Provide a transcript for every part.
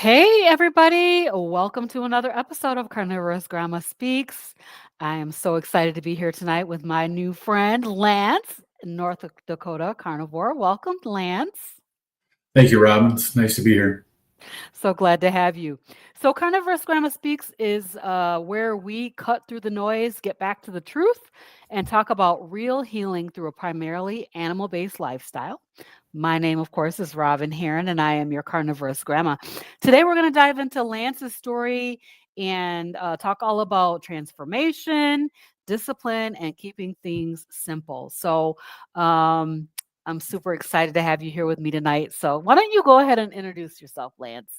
Hey, everybody. Welcome to another episode of CarnivorousGrama Speaks. I am so excited to be here tonight with my new friend, Lance, in North Dakota Carnivore. Welcome, Lance. Thank you, Rob. It's nice to be here. So glad to have you. So, Carnivorous Grandma Speaks is where we cut through the noise, get back to the truth, and talk about real healing through a primarily animal based lifestyle. My name, of course, is Robyn Heron, and I am your Carnivorous Grandma. Today, we're going to dive into Lance's story and talk all about transformation, discipline, and keeping things simple. So, I'm super excited to have you here with me tonight. So, why don't you go ahead and introduce yourself, Lance?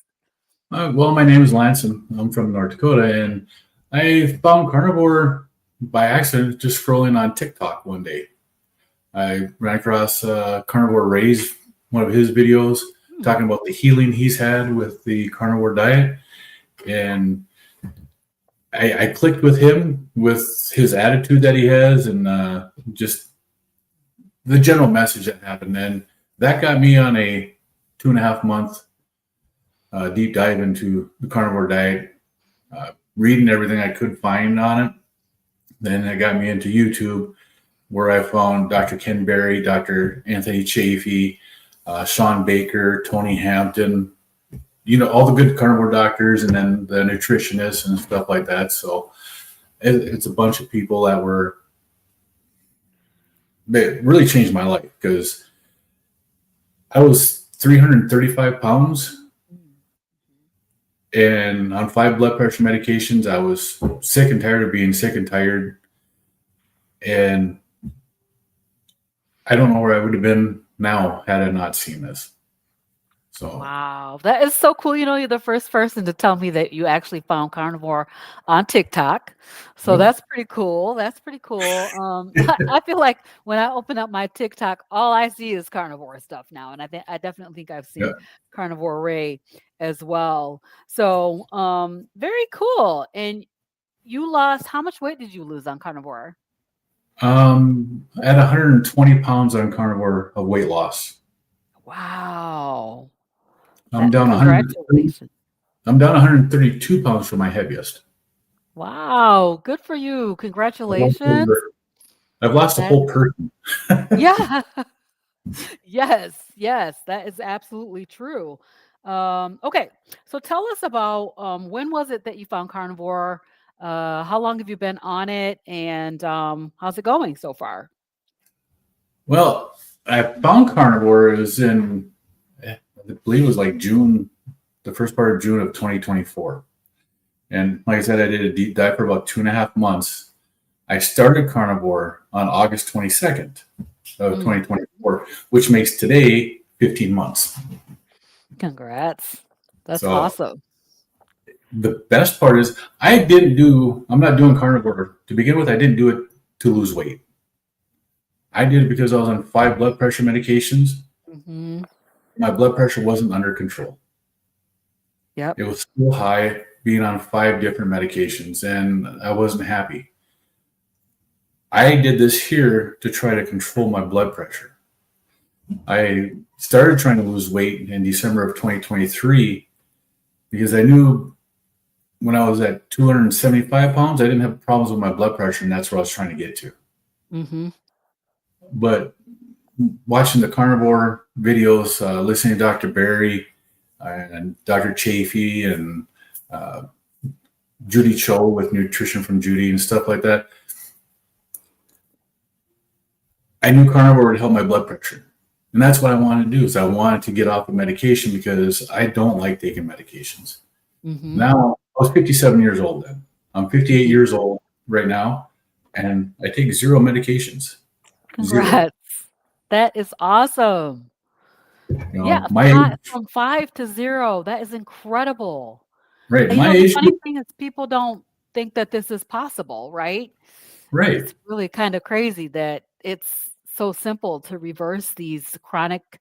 Well, my name is Lance, and I'm from North Dakota, and I found carnivore by accident just scrolling on TikTok one day. I ran across Carnivore Ray's one of his videos talking about the healing he's had with the carnivore diet, and I clicked with him with his attitude that he has, and just the general message that happened. And that got me on a 2.5 month deep dive into the carnivore diet, reading everything I could find on it. Then it got me into YouTube, where I found Dr. Ken Berry, Dr. Anthony Chafee, Sean Baker, Tony Hampton, all the good carnivore doctors, and then the nutritionists and stuff like that. So it's a bunch of people that really changed my life, because I was 335 pounds and on 5 blood pressure medications. I was sick and tired of being sick and tired. And I don't know where I would have been now had I not seen this. So, Wow, that is so cool. You're the first person to tell me that you actually found carnivore on TikTok. So yep, that's pretty cool. That's pretty cool. I feel like when I open up my TikTok, all I see is carnivore stuff now, and I definitely think I've seen yeah. Carnivore Ray as well. So very cool. And you lost how much weight did you lose on carnivore? At 120 pounds on carnivore of weight loss. Wow. I'm down 100. Congratulations. I'm down 132 pounds from my heaviest. Wow, good for you. I've lost, Congratulations. I've lost a That whole person. yeah. Yes, yes, that is absolutely true. Okay, so tell us about when was it that you found carnivore? How long have you been on it, and how's it going so far? Well, I found carnivore is in, I believe it was like June, the first part of June of 2024. And like I said, I did a deep dive for about 2.5 months. I started carnivore on August 22nd of Mm, 2024, which makes today 15 months. congrats. That's So awesome. the best part is I'm not doing carnivore to begin with. I didn't do it to lose weight. I did it because I was on 5 blood pressure medications. Hmm. My blood pressure wasn't under control. Yep. It was still high, being on 5 different medications, and I wasn't happy. I did this here to try to control my blood pressure. I started trying to lose weight in December of 2023 because I knew when I was at 275 pounds, I didn't have problems with my blood pressure, and that's what I was trying to get to. Hmm. But watching the carnivore videos, listening to Dr. Berry and Dr. Chafee and uh, Judy Cho with Nutrition from Judy and stuff like that, I knew carnivore would help my blood pressure. And that's what I wanted to do, is I wanted to get off of medication because I don't like taking medications. Hmm. Now, I was 57 years old then. I'm 58 years old right now, and I take 0 medications. 0. Congrats. That is awesome. Yeah, My age, from 5 to 0, that is incredible. right, And, my the age funny group, thing is people don't think that this is possible, right? right. It's really kinda crazy that it's so simple to reverse these chronic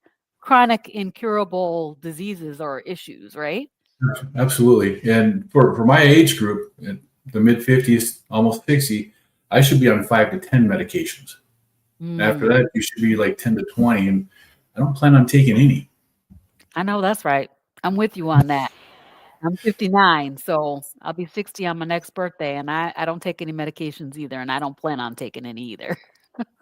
incurable diseases or issues, right? Absolutely. And for my age group, in the mid 50s, almost 60, I should be on 5 to 10 medications. After Mm, that, you should be like 10 to 20. And I don't plan on taking any. I know that's right. I'm with you on that. I'm 59, so I'll be 60 on my next birthday, and I don't take any medications either, and I don't plan on taking any either.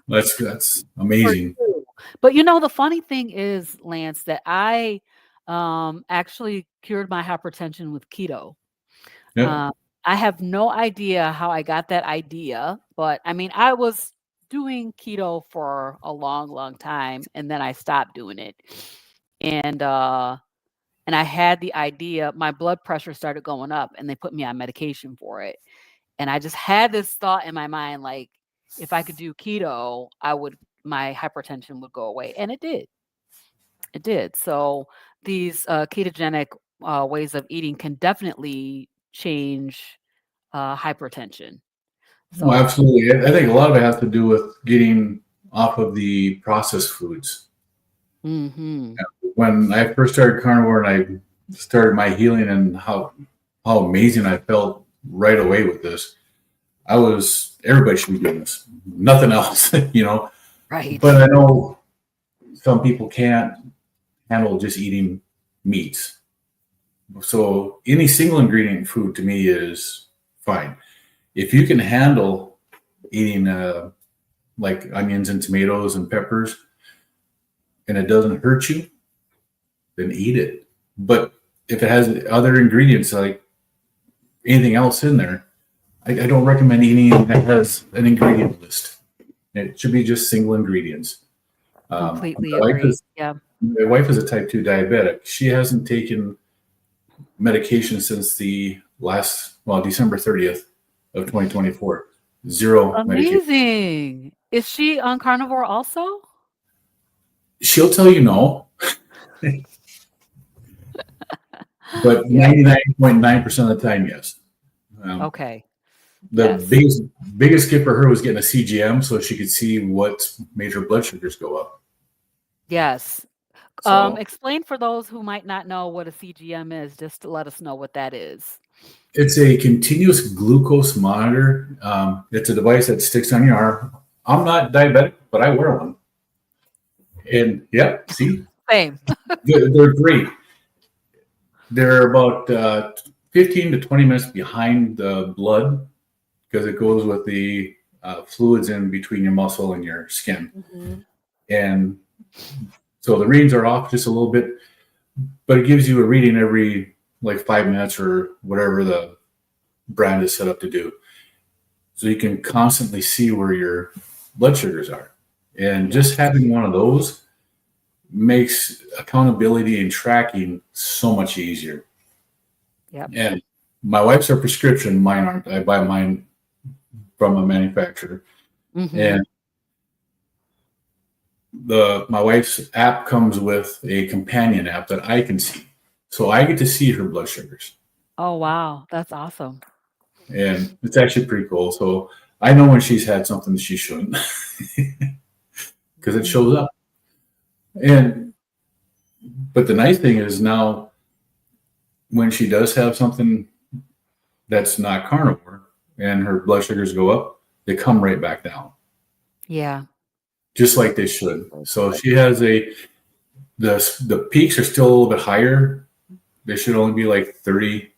That's For amazing. you. But, you know, the funny thing is, Lance, that I, actually cured my hypertension with keto. Yep. Um, I have no idea how I got that idea, but, I mean, I was doing keto for a long, long time, and then I stopped doing it. And, uh and I had the idea my blood pressure started going up, and they put me on medication for it. And I just had this thought in my mind, like, if I could do keto, my hypertension would go away, and it did. It did. So these, ketogenic, ways of eating can definitely change, hypertension. Well, So absolutely. I think a lot of it has to do with getting off of the processed foods. mhm. When I first started carnivore and I started my healing and how amazing I felt right away with this, everybody should be doing this. Nothing else, you know. Right. But I know some people can't handle just eating meats. So any single ingredient food to me is fine. If you can handle eating like onions and tomatoes and peppers and it doesn't hurt you, then eat it. But if it has other ingredients like anything else in there, I don't recommend eating anything that has an ingredient list. It should be just single ingredients. Completely My wife agree. is Yeah. my wife is a type 2 diabetic. She hasn't taken medication since December 30th of 2024. Zero medication. Amazing. Is she on carnivore also? She'll tell you no, but Yeah. 99.9% of the time, yes. Um, Okay. the Yes. biggest gift for her was getting a CGM so she could see what made her blood sugars go up. Yes. So Explain for those who might not know what a CGM is, just to let us know what that is. it's a continuous glucose monitor. It's a device that sticks on your arm. I'm not diabetic, but I wear one. And yeah, see, Same. they're great. They're about 15 to 20 minutes behind the blood because it goes with the fluids in between your muscle and your skin. Mhm. And so the readings are off just a little bit, but it gives you a reading every like 5 minutes or whatever the brand is set up to do. So you can constantly see where your blood sugars are. And just Yes. having one of those makes accountability and tracking so much easier. Yep. And my wife's are prescription, mine aren't. I buy mine from a manufacturer. Mhm. And the my wife's app comes with a companion app that I can see. So I get to see her blood sugars. Oh, wow. That's awesome. And it's actually pretty cool. So I know when she's had something that she shouldn't because it shows Mhm. up. And but the nice thing is now when she does have something that's not carnivore and her blood sugars go up, they come right back down, Yeah. just like they should. Good. So she has the peaks are still a little bit higher. They should only be like 30.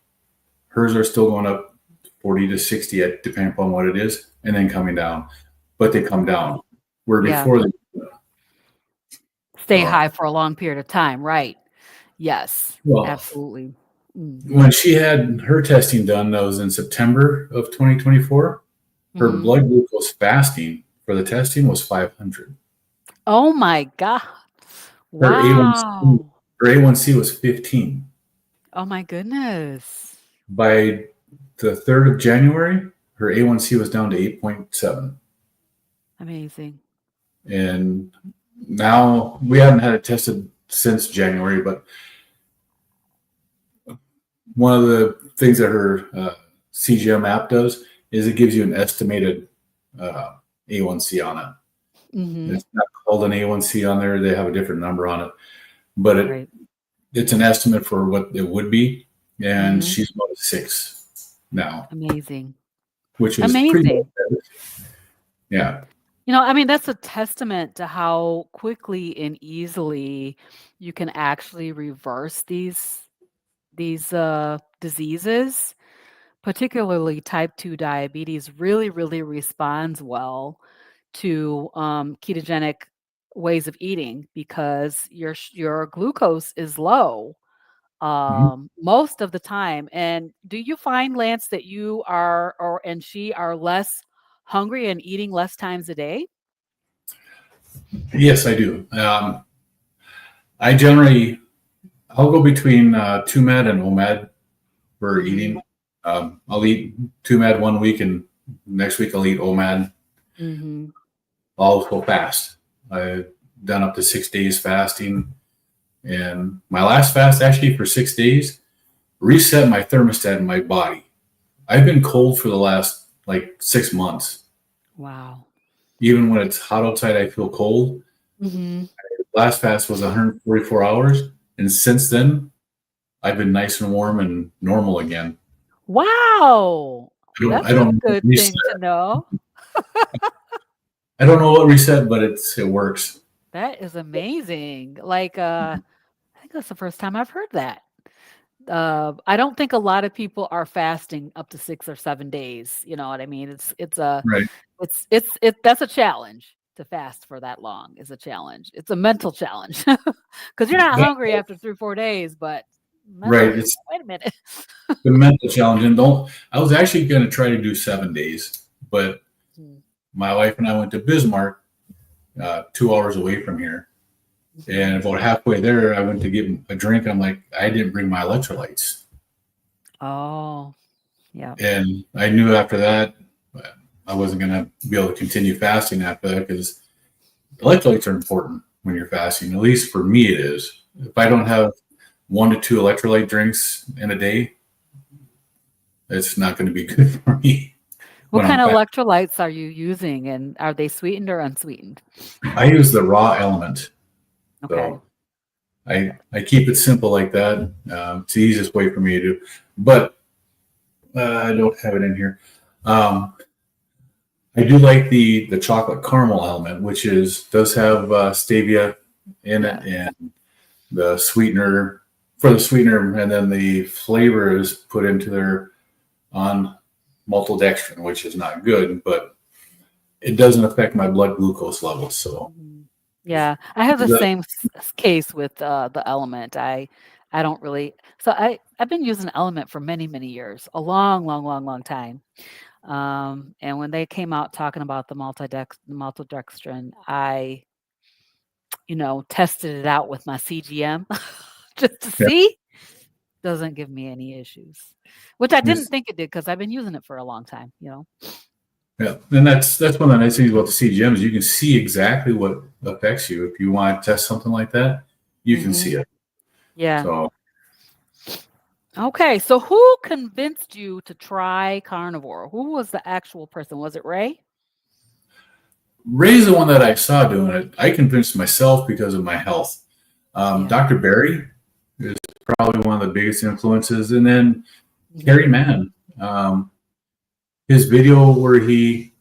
Hers are still going up 40 to 60, depending upon what it is, and then coming down. But they come Okay. down. Where Yeah. before they Stay uh, high for a long period of time, right. Yes. well, Absolutely. when Mhm. she had her testing done, that was in September of 2024. Her Mhm. blood glucose fasting for the testing was 500. Oh my god. Her A1C, Wow. her A1C was 15. Oh my goodness. By the 3rd of January, her A1C was down to 8.7. Amazing. And now we haven't had it tested since January, but one of the things that her CGM app does is it gives you an estimated uh, A1C on it. Mhm. It's not called an A1C on there; they have a different number on it, but Right. it's an estimate for what it would be, and Mhm. she's about a 6 now, Amazing. which is pretty Amazing. good. Yeah. You know, I mean, that's a testament to how quickly and easily you can actually reverse these these diseases, particularly type 2 diabetes, really responds well to ketogenic ways of eating because your glucose is low Mhm. most of the time. And do you find, Lance, that you are or and she are less hungry and eating less times a day? Yes, I do. I generally I'll go between 2 med and OMAD for Mhm. eating. I'll eat 2 med one week, and next week I'll eat OMAD. Mhm. I'll go fast. I've done up to 6 days fasting, and my last fast actually for 6 days reset my thermostat in my body. I've been cold for the last like 6 months. Wow. Even when it's hot outside, I feel cold. Mhm. Last fast was 144 hours, and since then I've been nice and warm and normal again. Wow. I That's a don't know what good reset. thing to know. I don't know what reset, but it works. That is amazing. Like, I think that's the first time I've heard that. I don't think a lot of people are fasting up to 6 or 7 days, you know what I mean? It's a Right. it's that's a challenge to fast for that long is a challenge. It's a mental challenge because 'cause you're not That, hungry after 3, 4 days, but right. mentally, you're It's like, "Wait a minute." the mental challenge. And don't, I was actually going to try to do 7 days, but Mm, my wife and I went to Bismarck, 2 hours away from here. And mhm. about halfway there, I went to get a drink. I'm like, I didn't bring my electrolytes. Oh, yeah. And I knew after that, I wasn't going to be able to continue fasting after that because electrolytes are important when you're fasting. At least for me, it is. If I don't Yes. have 1 to 2 electrolyte drinks in a day, it's not going to be good for me What when I'm kind of fasting. electrolytes are you using, and are they sweetened or unsweetened? I use the raw element. Okay. So I keep it simple like that. It's the easiest way for me to do. But I don't have it in here. Um, I do like the chocolate caramel element, which is does have stevia in it, Yeah. and the sweetener for the sweetener, and then the flavor is put into there on maltodextrin, which is not good, but it doesn't affect my blood glucose levels. So Mhm. Yeah, I have the the, same case with the Element. I don't really so I've been using Element for many years, a long time. And when they came out talking about the maltodextrin, I tested it out with my CGM just to yeah, see. Doesn't give me any issues, which I didn't this, think it did because I've been using it for a long time. yeah, and that's one of the nice things about the CGMs. You can see exactly what affects you. If you want to test something like that, you can Mhm. see it. Yeah. So Okay, so who convinced you to try carnivore? Who was the actual person? Was it Ray? Ray's the one that I saw doing it. I convinced myself because of my health. Yeah. Dr. Barry is probably one of the biggest influences, and then Harry Mhm. Mann. His video where he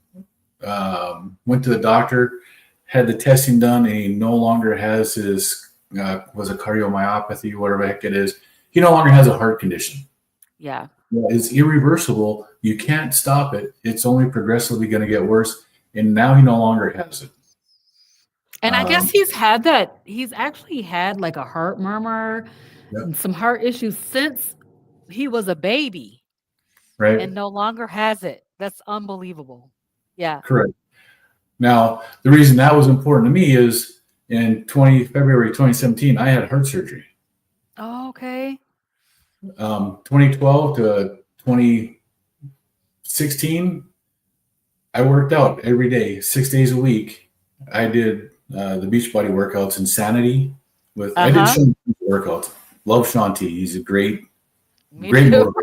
went to the doctor, had the testing done, and he no longer has his was a cardiomyopathy, whatever the heck it is. He no longer has a heart condition. Yeah. It's irreversible. You can't stop it. It's only progressively going to get worse. And now he no longer has it. And I guess Um, he's actually had like a heart murmur yep, and some heart issues since he was a baby right. and no longer has it. That's unbelievable. Yeah. Correct. Now, the reason that was important to me is in February 2017, I had heart surgery. Oh, okay. 2012 to 2016, I worked out every day, 6 days a week. I did the Beachbody workouts, Insanity. I did Uh-huh. Sean workouts. Love Shanti. He's a Me great too. motivator.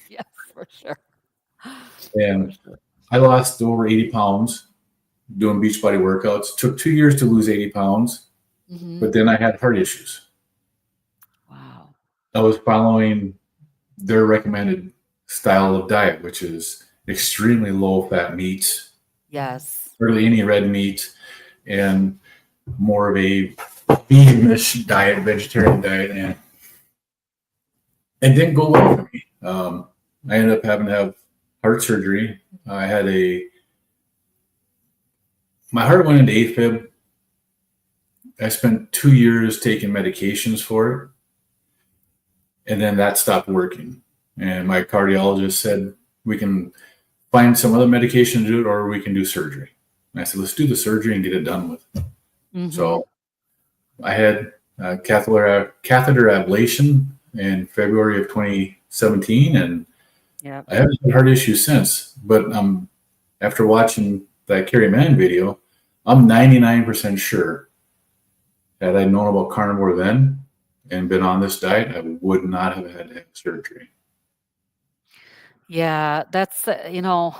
Yes, for sure. For And sure. I lost over 80 pounds doing Beachbody workouts. Took 2 years to lose 80 pounds, Mhm. but then I had heart issues. Wow. I was following their recommended style of diet, which is extremely low fat meats, Yes. hardly any red meat, and more of a veganish diet, vegetarian diet. And it didn't go well for me. I ended up having to have heart surgery. I had my heart went into AFib. I spent 2 years taking medications for it, and then that stopped working. And my cardiologist said, we can find some other medication to do it, or we can do surgery. And I said, let's do the surgery and get it done with. Mm-hmm. So I had catheter ablation in February of 2017, and Yep. I haven't had heart issues since. But after watching that Kerry Mann video, I'm 99% sure had I known about carnivore then and been on this diet, I would not have had to have surgery. Yeah, that's it's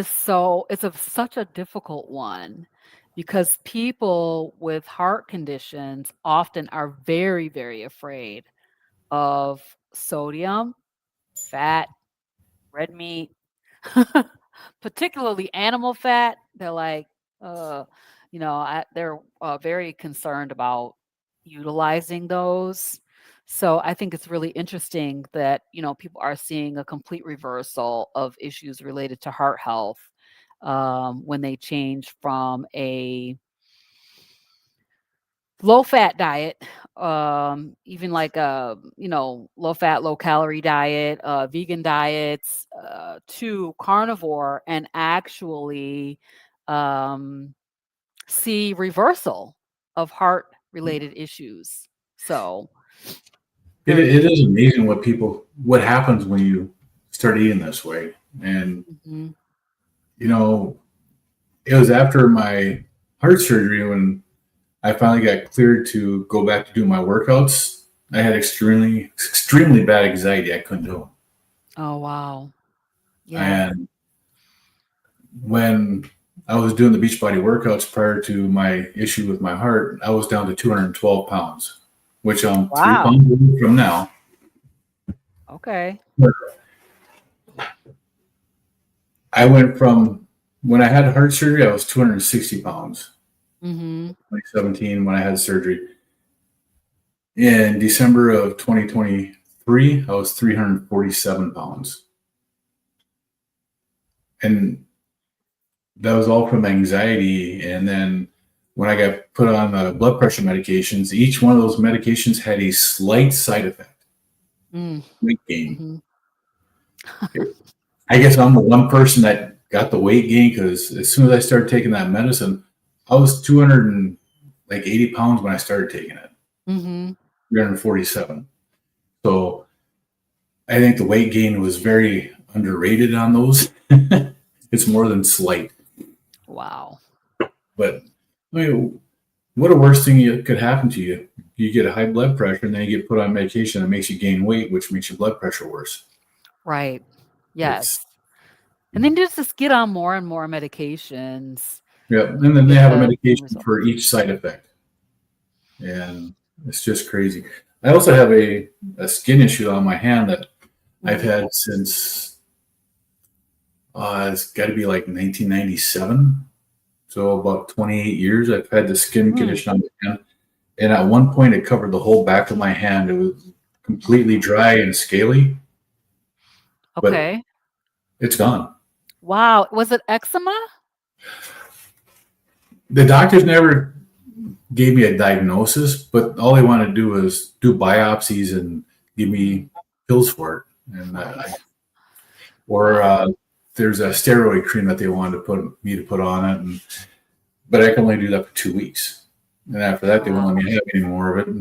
such a difficult one because people with heart conditions often are very, very afraid of sodium, fat, red meat, particularly animal fat. They're like, uh, they're very concerned about utilizing those. So I think it's really interesting that people are seeing a complete reversal of issues related to heart health when they change from a low fat diet, even like a low fat, low calorie diet, vegan diets, to carnivore, and actually um, see reversal of heart related issues. So It, very it is interesting. amazing what happens when you start eating this way. And, Mhm. you know, it was after my heart surgery when I finally got cleared to go back to do my workouts. I had extremely bad anxiety. I couldn't do them. Oh wow. Yeah. And when I was doing the Beachbody workouts prior to my issue with my heart, I was down to 212 pounds, which I'm 3 pounds Wow. away from now. Okay. But I went from when I had heart surgery, I was 260 pounds. Mhm. 2017 when I had surgery. In December of 2023, I was 347 pounds. And that was all from anxiety. And then when I got put on blood pressure medications, each one of those medications had a slight side effect, Mm. weight gain. Mhm. I guess I'm the one person that got the weight gain because as soon as I started taking that medicine, I was 280 pounds when I started taking it, Mhm. 347. So I think the weight gain was very underrated on those. It's more than slight. Wow. But I mean, what a worst thing could happen to you? You get a high blood pressure and then you get put on medication that makes you gain weight, which makes your blood pressure worse. Right. It's Yes. And then just get on more and more medications yeah, and then they get have a the medication result. for each side effect, and it's just crazy. I also have a skin issue on my hand that I've Mhm. had since it's got to be like 1997. So about 28 years, I've had the skin Mm. condition on my hand. And at one point, it covered the whole back of my hand. It was completely dry and scaly, but Okay. it's gone. Wow. Was it eczema? The doctors never gave me a diagnosis, but all they wanted to do was do biopsies and give Mm. me pills for it. And Right. or Wow. there's a steroid cream that they wanted to put on it, but I can only do that for 2 weeks. And after that, they won't let Wow. me have any more of it.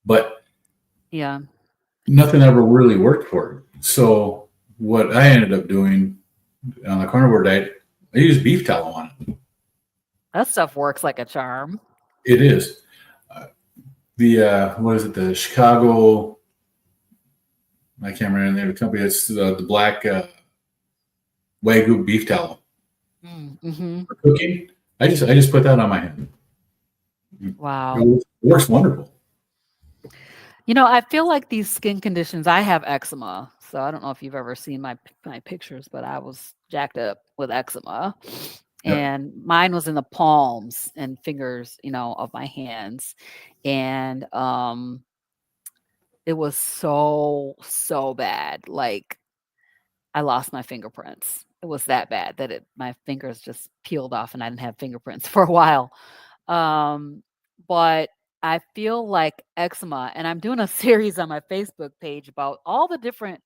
But Yeah. nothing ever really worked for it. So what I ended up doing on the carnivore diet, I use beef tallow on it. That stuff works like a charm. It is the what is it? The Chicago. I can't remember the name of the company. It's the black Wagyu beef tallow Mm. Mhm. for cooking. I just put that on my hand. Wow. It works wonderful. I feel like these skin conditions, I have eczema. So I don't know if you've ever seen my pictures, but I was jacked up with eczema. Yep. And mine was in the palms and fingers, of my hands. And it was so, so bad. Like I lost my fingerprints. It was that bad that my fingers just peeled off and I didn't have fingerprints for a while. Um, but I feel like eczema, and I'm doing a series on my Facebook page about all the different,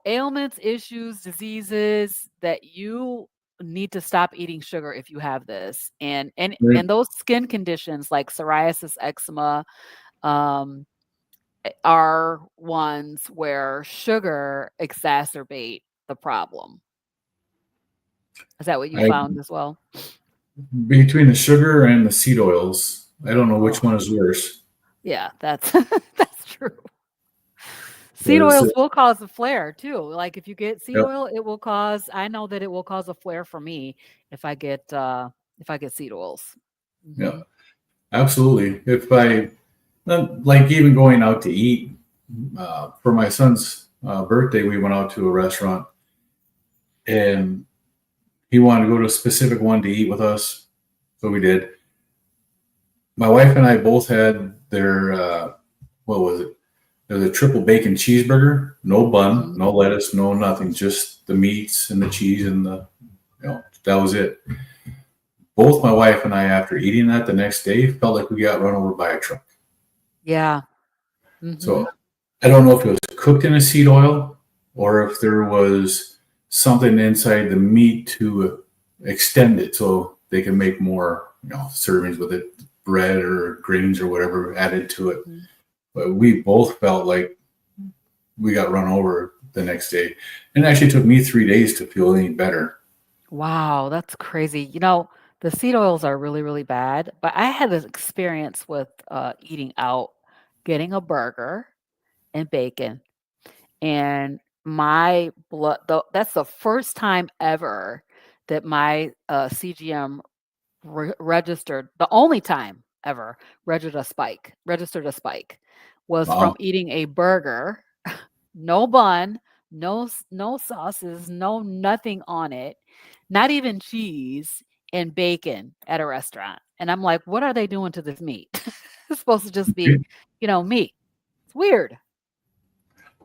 ailments, issues, diseases that you need to stop eating sugar if you have this. And and Right. and those skin conditions like psoriasis, eczema, um, are ones where sugar exacerbate the problem. Is that what you I found as well? between the sugar and the seed oils, I don't know which Oh, one is worse. yeah, that's that's true. Seed Because oils will cause a flare too. Like if you get seed yep, oil, I know that it will cause a flare for me if if I get seed oils. yeah, Mhm. absolutely. If I like even going out to eat for my son's birthday, we went out to a restaurant and he wanted to go to a specific one to eat with us, so we did. My wife and I both had their what was it? It was a triple bacon cheeseburger, no bun, Mhm. no lettuce, no nothing, just the meats and the cheese and that was it. Both my wife and I, after eating that the next day, felt like we got run over by a truck. Yeah. So Mhm. I don't know if it was cooked in a seed oil or if there was something inside the meat to extend it so they can make more, servings with it, bread or grains or whatever added to it. Mhm. But we both felt like we got run over the next day. And it actually took me 3 days to feel any better. Wow, that's crazy. The seed oils are really, really bad, but I had this experience with eating out, getting a burger and bacon, and my blood. That's the first time ever that my CGM registered. The only time ever registered a spike was from Wow. eating a burger, no bun, no sauces, no nothing on it, not even cheese and bacon at a restaurant. And I'm like, what are they doing to this meat? It's supposed to just be, meat. It's weird.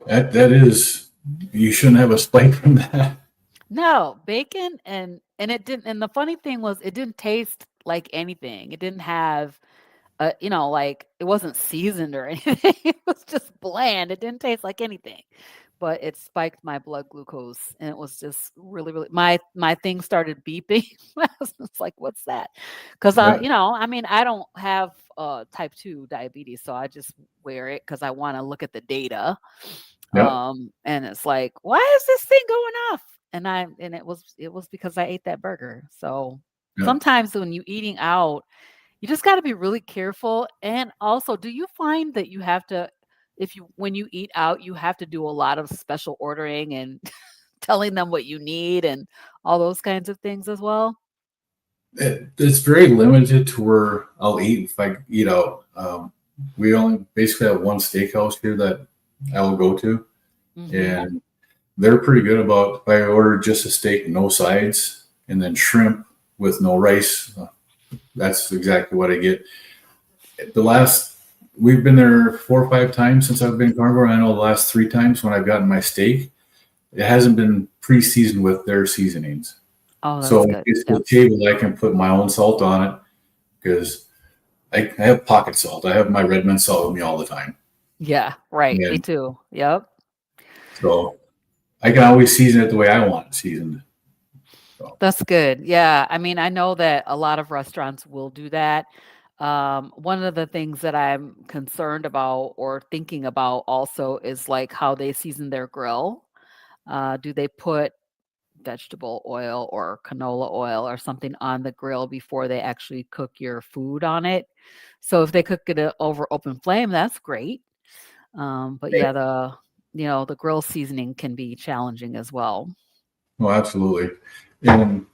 That is, you shouldn't have a spike from that. No, bacon and it didn't, and the funny thing was it didn't taste like anything. It didn't have like it wasn't seasoned or anything. It was just bland. It didn't taste like anything. But it spiked my blood glucose and it was just really, really my thing started beeping. I was just like, what's that? Because Yeah, I mean, I don't have type 2 diabetes, so I just wear it because I want to look at the data. yeah, And it's like, why is this thing going off? And it was because I ate that burger. So yeah. sometimes when you eating out, you just gotta be really careful, and also, do you find that you have to if you when you eat out, you have to do a lot of special ordering and telling them what you need and all those kinds of things as well? It's very limited to where I'll eat if I eat out. We only basically have one steakhouse here that I will go to, Mhm. and they're pretty good about if I order just a steak, no sides, and then shrimp with no rice. That's exactly what I get. The last we've been there 4 or 5 times since I've been carnivore. I know the last 3 times when I've gotten my steak, it hasn't been pre-seasoned with their seasonings. Oh, So that's when good. it's the Yep. table, I can put my own salt on it because I have pocket salt. I have my Redmond salt with me all the time, Yeah, right, me and too. Yep. so I can always season it the way I want it seasoned. So That's good. Yeah, I mean, I know that a lot of restaurants will do that. One of the things that I'm concerned about or thinking about also is, like, how they season their grill. Do they put vegetable oil or canola oil or something on the grill before they actually cook your food on it. So if they cook it over open flame, that's great. But yeah, the grill seasoning can be challenging as well. well, absolutely, and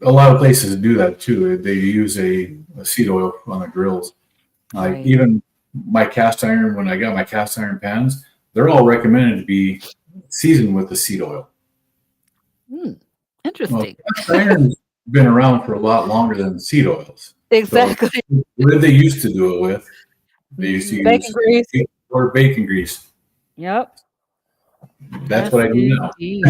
a lot of places do that too. They use a seed oil on the grills. Like Right. even my cast iron, when I got my cast iron pans, they're all recommended to be seasoned with the seed oil. Hmm. Well, Interesting. cast iron's been around for a lot longer than seed oils. So Exactly. what did they used to do it with? They used to Bacon use grease. or bacon grease. Yep. That's what Yes, I do now. indeed.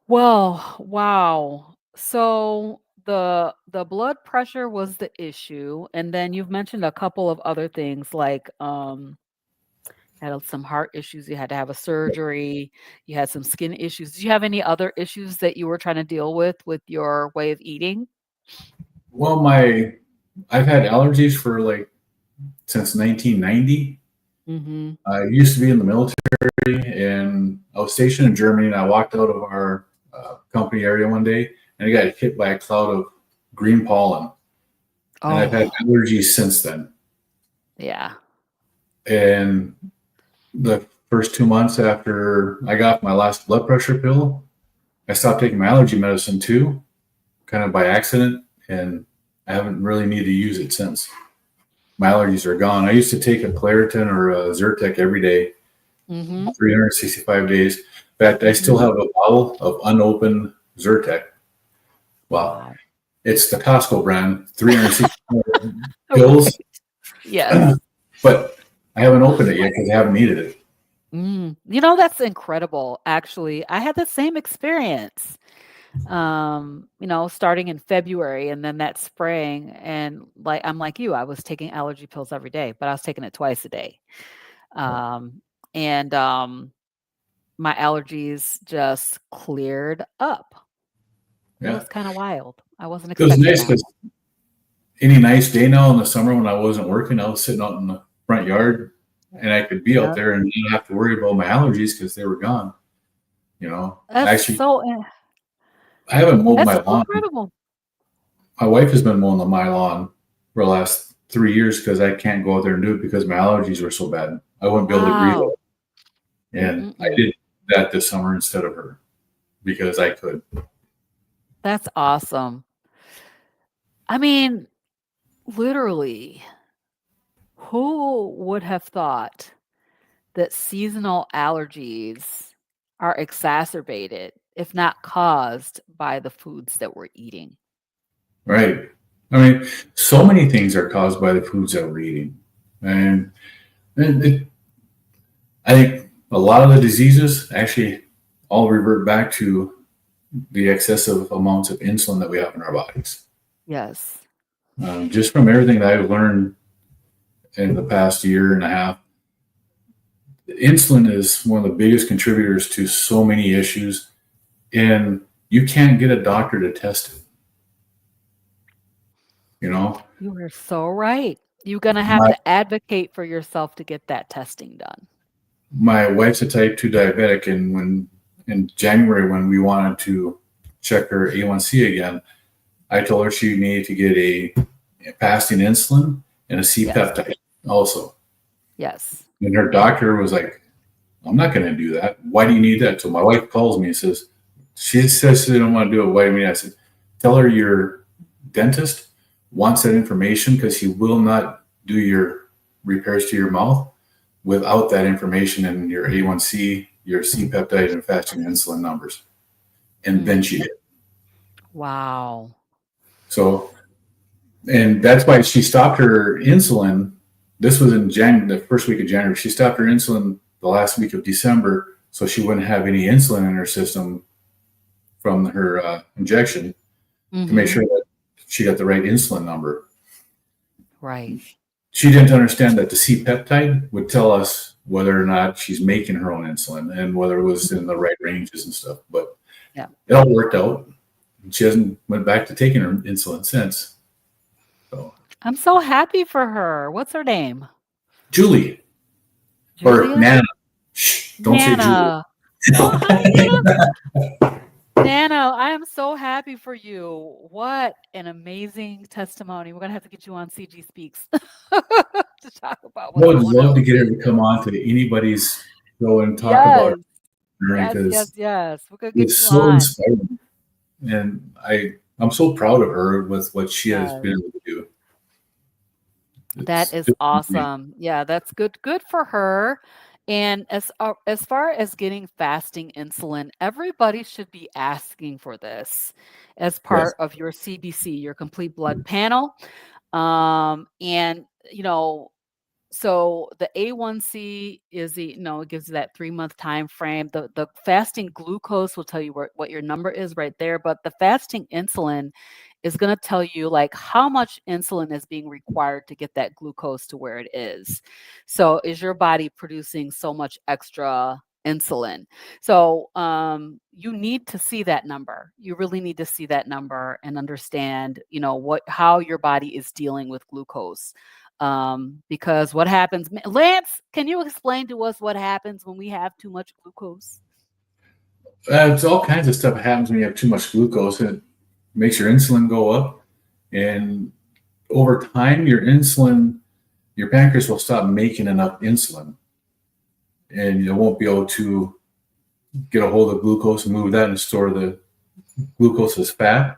Well, wow. So the blood pressure was the issue, and then you've mentioned a couple of other things like had some heart issues, you had to have a surgery, you had some skin issues. Did you have any other issues that you were trying to deal with your way of eating? Well, I've had allergies for like since 1990. Mhm. I used to be in the military, and I was stationed in Germany. And I walked out of our company area one day, and I got hit by a cloud of green pollen, and I've had Oh, allergies since then. yeah. And the first 2 months after I got my last blood pressure pill, I stopped taking my allergy medicine too, kind of by accident, and I haven't really needed to use it since. My allergies are gone. I used to take a Claritin or a Zyrtec every day, Mhm. 365 days. In fact, I still Mhm. have a bottle of unopened Zyrtec. Well, Wow. it's the Costco brand, 365 pills, Right. Yes. but I haven't opened it yet because I haven't needed it. That's incredible, actually. I had the same experience, starting in February and then that spring. And like, I'm like you, I was taking allergy pills every day, but I was taking it twice a day. Um, and my allergies just cleared up. It Yeah, was kind of wild. I wasn't it was expecting nice that. because any nice day now in the summer when I wasn't working, I was sitting out in the front yard and I could be out Yeah. there and not have to worry about my allergies because they were gone. That's Actually, so I haven't mowed that's my so lawn. incredible. My wife has been mowing my lawn for the last 3 years because I can't go out there and do it because my allergies were so bad. I wouldn't be able to breathe. Wow. And I Mm-mm-mm. did that this summer instead of her because I could. That's awesome. I mean, literally, who would have thought that seasonal allergies are exacerbated, if not caused, by the foods that we're eating? Right. I mean, so many things are caused by the foods that we're eating. And, and I think a lot of the diseases actually all revert back to the excessive amounts of insulin that we have in our bodies. Yes. Just from everything that I've learned in the past year and a half, insulin is one of the biggest contributors to so many issues, and you can't get a doctor to test it. You know, You are so right. You're going to have my to advocate for yourself to get that testing done. my wife's a type 2 diabetic, and when in January when we wanted to check her A1C again, I told her she needed to get a fasting insulin and a C Yes. peptide also. Yes. And her doctor was like, I'm not going to do that. Why do you need that? So my wife calls me and says, she says she don't want to do it. Why do you mean? I said, tell her your dentist wants that information because he will not do your repairs to your mouth without that information in your A1C, your C peptide, and fasting insulin numbers. And then Mm. she did. Wow. So, and that's why she stopped her insulin. This was in the first week of January. She stopped her insulin the last week of December so she wouldn't have any insulin in her system from her injection to make Mhm. sure that she got the right insulin number. Right. She didn't understand that the C peptide would tell us whether or not she's making her own insulin and whether it was in the right ranges and stuff. But Yeah. it all worked out. She hasn't went back to taking her insulin since. So I'm so happy for her. What's her name? Julie or Julia? Nana. Shh, don't say Julie. Nana. Oh, hi, Nana, I am so happy for you. What an amazing testimony. We're going to have to get you on CG Speaks to talk about I what's would going love on to with get her you. to come on to anybody's show and talk about Yes, her journey yes, yes, because yes. We're going to get it's you so on. inspiring. And I'm so proud of her with what she has Yes. been able to do. That It's is just amazing. awesome. Yeah, that's good for her. And as far as getting fasting insulin, everybody should be asking for this as Yes. part of your CBC, your complete blood panel. And So the A1C is it gives you that 3-month time frame. The fasting glucose will tell you what your number is right there, but the fasting insulin is going to tell you like how much insulin is being required to get that glucose to where it is. So is your body producing so much extra insulin? So you need to see that number. You really need to see that number and understand, how your body is dealing with glucose. Because what happens, Lance, can you explain to us what happens when we have too much glucose? It's all kinds of stuff happens when you have too much glucose. It makes your insulin go up, and over time, your pancreas will stop making enough insulin, and you won't be able to get a hold of glucose and move that and store the glucose as fat.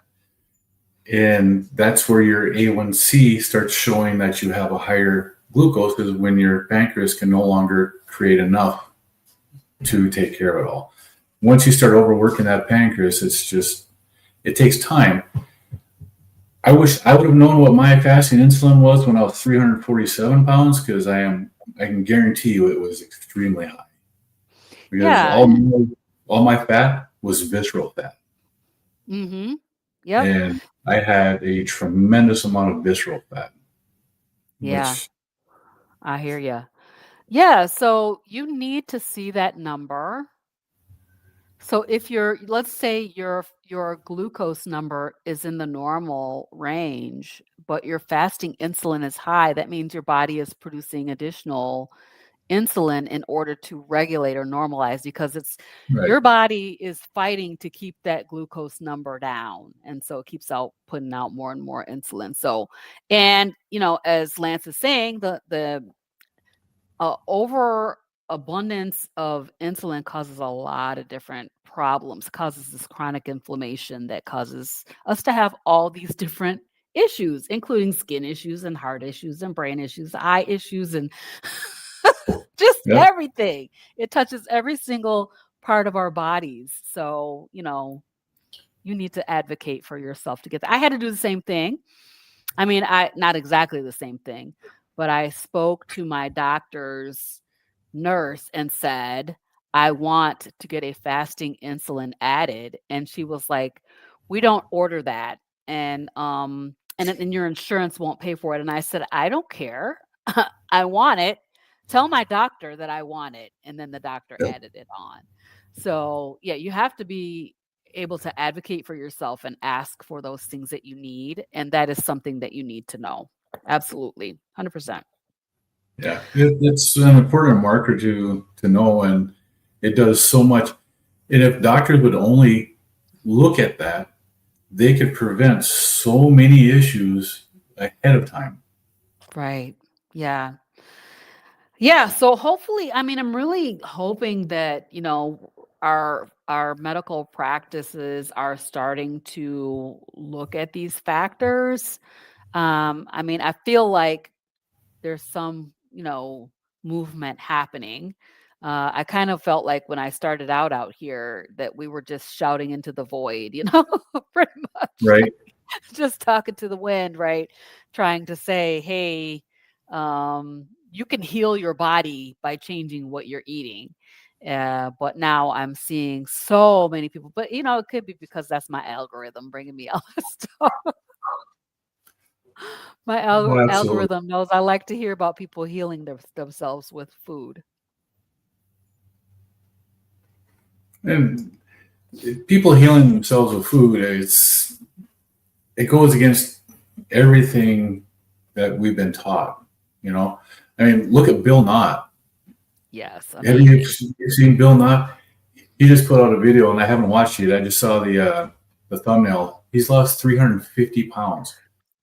And that's where your A1C starts showing that you have a higher glucose, because when your pancreas can no longer create enough to take care of it all. Once you start overworking that pancreas, it takes time. I wish I would have known what my fasting insulin was when I was 347 pounds, because I can guarantee you it was extremely high. Because Yeah. all my fat was visceral fat. Mm-hmm. Yep. And I had a tremendous amount of visceral fat, Yeah, which, I hear you. Yeah, so you need to see that number. So if let's say your glucose number is in the normal range, but your fasting insulin is high, that means your body is producing additional insulin in order to regulate or normalize, because right, your body is fighting to keep that glucose number down, and so it keeps putting out more and more insulin. So, and as Lance is saying, the overabundance of insulin causes a lot of different problems, causes this chronic inflammation that causes us to have all these different issues, including skin issues and heart issues and brain issues, eye issues, and just yep, everything. It touches every single part of our bodies. So, you need to advocate for yourself to get that. I had to do the same thing. I mean, I not exactly the same thing, but I spoke to my doctor's nurse and said, "I want to get a fasting insulin added." And she was like, "We don't order that. And your insurance won't pay for it." And I said, "I don't care. I want it. Tell my doctor that I want it." And then the doctor yep, added it on. So, yeah, you have to be able to advocate for yourself and ask for those things that you need, and that is something that you need to know. Absolutely. 100%. yeah. It's an important marker to know, and it does so much. And if doctors would only look at that, they could prevent so many issues ahead of time. Right. Yeah. Yeah, so hopefully, I mean, I'm really hoping that, our medical practices are starting to look at these factors. I mean, I feel like there's some, movement happening. I kind of felt like when I started out here that we were just shouting into the void, pretty much Right. just talking to the wind, right? Trying to say, hey, you can heal your body by changing what you're eating. But now I'm seeing so many people, but it could be because that's my algorithm bringing me all this stuff. My Oh, absolutely. algorithm knows I like to hear about people healing themselves with food. And people healing themselves with food, it goes against everything that we've been taught. You know, I mean, look at Bill Knott. Yes, Have you amazing. seen Bill Knott? He just put out a video, and I haven't watched it. I just saw the thumbnail. He's lost 350 pounds.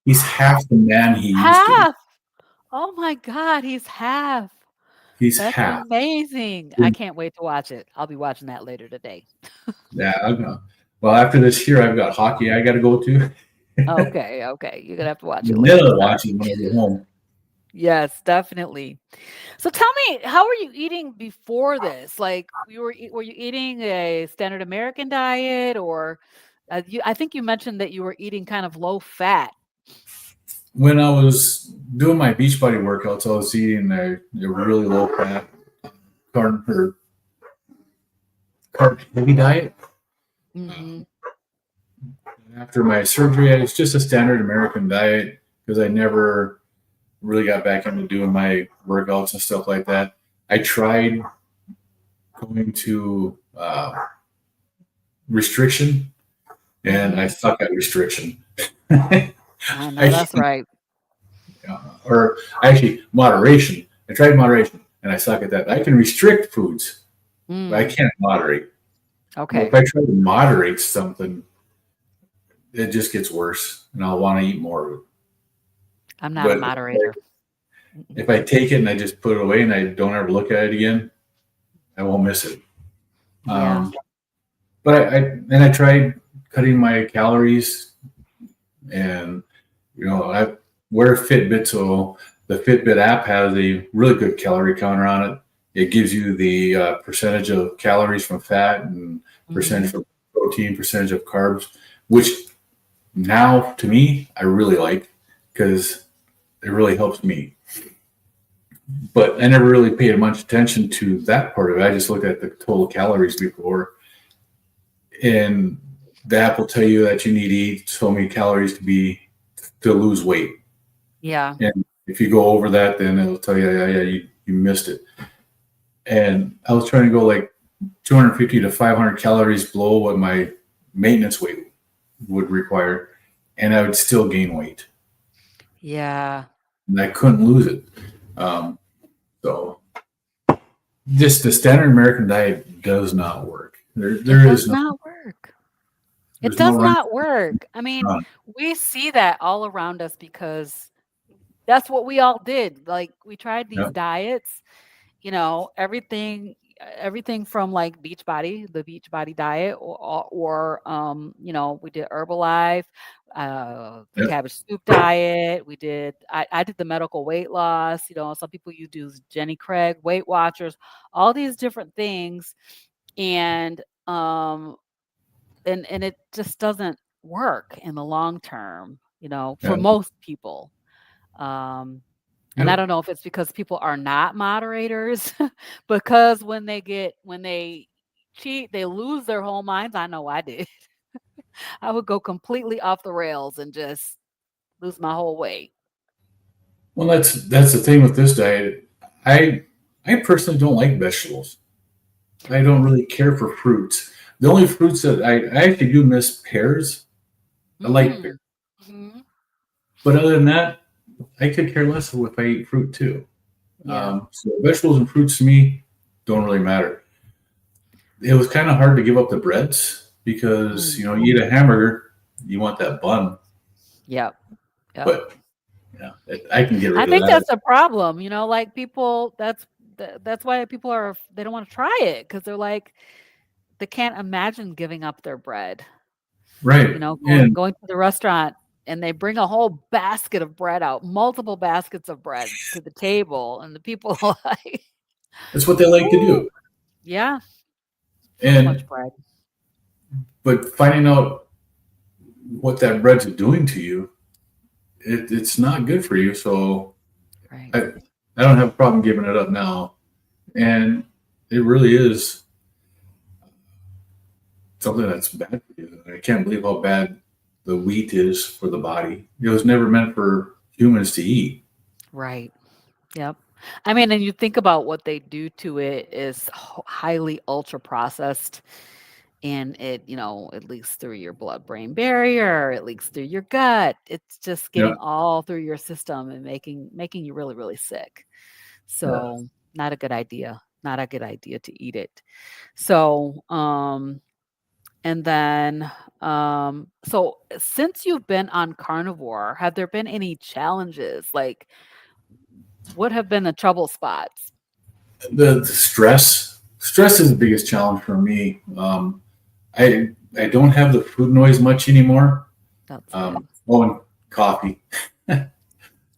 He's half the man he used to be. Half. Oh my God, he's half. He's That's half. amazing. I can't wait to watch it. I'll be watching that later today. Yeah. Well, after this here, I've got hockey I got to go to. Okay, okay. You're gonna have to watch it And then later. I'll All watch it right. when I get home. Yes, definitely. So tell me, how were you eating before this? Like, were you eating a standard American diet, or I think you mentioned that you were eating kind of low fat. when I was doing my Beachbody workouts, I was eating a really low fat carb or carb heavy diet. Mm-hmm. After my surgery, it's just a standard American diet because I never really got back into doing my workouts and stuff like that. I tried going to restriction, and I Mm-hmm. suck at restriction. I I know that's can't, right. or actually moderation. I tried moderation, and I suck at that. I can restrict foods, but I Mm, can't moderate. Well, if okay. I try to moderate something, it just gets worse, and I'll want to eat more of it. I'm not a But moderator. if I take it and I just put it away and I don't ever look at it again, I won't miss it. Yeah. Um, but I tried cutting my calories, and I wear Fitbit, so the Fitbit app has a really good calorie counter on it. It gives you the percentage of calories from fat and percentage Mm-hmm. from protein, percentage of carbs, which now to me I really like because it really helps me. But I never really paid much attention to that part of it. I just looked at the total calories before, and the app will tell you that you need to eat so many calories to lose weight. Yeah. And if you go over that, then it'll tell you, yeah, you missed it. And I was trying to go like 250 to 500 calories below what my maintenance weight would require, and I would still gain weight, Yeah. and I couldn't lose it. Um, so just the standard American diet does not work. It There is does no not work. It there's no does right. not work. I mean, we see that all around us because that's what we all did. Like we tried these Yeah, diets, everything from like the Beachbody diet, or we did Herbalife, the yeah, cabbage soup diet. I did the medical weight loss. Some people you do Jenny Craig, Weight Watchers, all these different things, and um and it just doesn't work in the long term, for yeah, most people. Um, and I yep. don't know if it's because people are not moderators, because when they cheat, they lose their whole minds. I know I did. I would go completely off the rails and just lose my whole weight. Well, that's the thing with this diet. I I personally don't like vegetables. I don't really care for fruits. The only fruits that I actually do miss pears. I like pears, Mm. Mhm. but other than that, I could care less if I eat fruit too. Yeah. So vegetables and fruits to me don't really matter. It was kind of hard to give up the breads because Mm. you eat a hamburger, you want that bun, Yep. Yep. but I can get I rid of think that. that's a problem, like people that's why people they don't want to try it because they're like they can't imagine giving up their bread. Right, and Going to the restaurant and they bring a whole basket of bread out, multiple baskets of bread to the table, and the people are like, that's what they like to "Ooh, do. yeah, so much And bread." but finding out what that bread's doing to you, it's not good for you. So Right. I I don't have a problem giving it up now, and it really is something that's bad for you. I can't believe how bad the wheat is for the body. It was never meant for humans to eat. Right. Yep. I mean, and you think about what they do to it is highly ultra processed, and it leaks through your blood-brain barrier, it leaks through your gut. It's just Yeah, getting all through your system and making you really, really sick. yeah. So, not a good idea. Not a good idea to eat it. So, and then, so since you've been on carnivore, have there been any challenges? Like, what have been the trouble spots? The stress is the biggest challenge for me. I don't have the food noise much anymore. That's good. Oh, and coffee.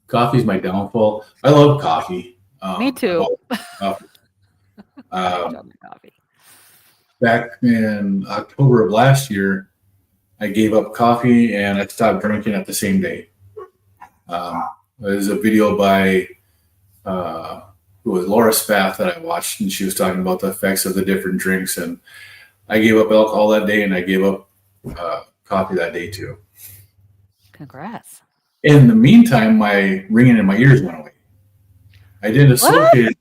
Coffee is my downfall. I love coffee. Me I've too. always loved coffee. I Um, enjoy my coffee. Back in October of last year, I gave up coffee and I stopped drinking it the same day. There's a video by it was Laura Spath that I watched, and she was talking about the effects of the different drinks. And I gave up alcohol that day, and I gave up coffee that day too. Congrats. In the meantime, my ringing in my ears went away. I didn't associate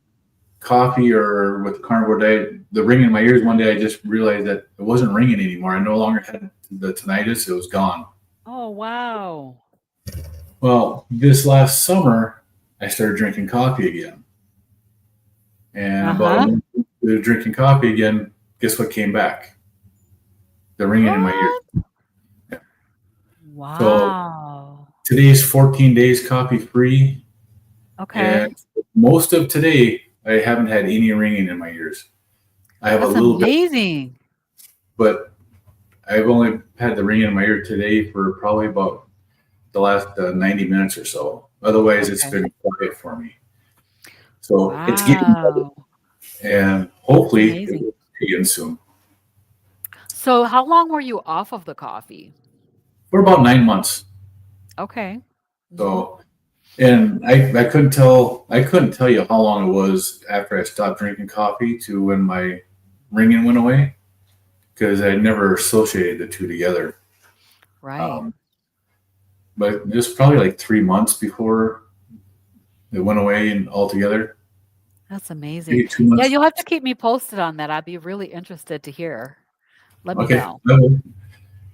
coffee or with the carnivore diet. The ringing in my ears one day, I just realized that it wasn't ringing anymore. I no longer had the tinnitus; it was gone. Oh, wow. Well, this last summer, I started drinking coffee again. And about a Uh-huh. month into drinking coffee again, guess what came back? The ringing in my ears. What? So Wow. today's 14 days coffee free. And Okay. most of today, I haven't had any ringing in my ears. I have a That's little bit, amazing. but I've only had the ringing in my ear today for probably about the last 90 minutes or so. Otherwise, it's Okay. been quiet for me. So it's getting better, Wow. and That's hopefully it amazing. will begin soon. So how long were you off of the coffee? For about 9 months. Okay. Mhm. So, and I couldn't tell you how long it was after I stopped drinking coffee to when my ringing went away, because I never associated the two together. Right. Um, but it was probably like 3 months before it went away and altogether. That's amazing. Maybe two Yeah, months. you'll have to keep me posted on that. I'd be really interested to hear. Let me Okay. know.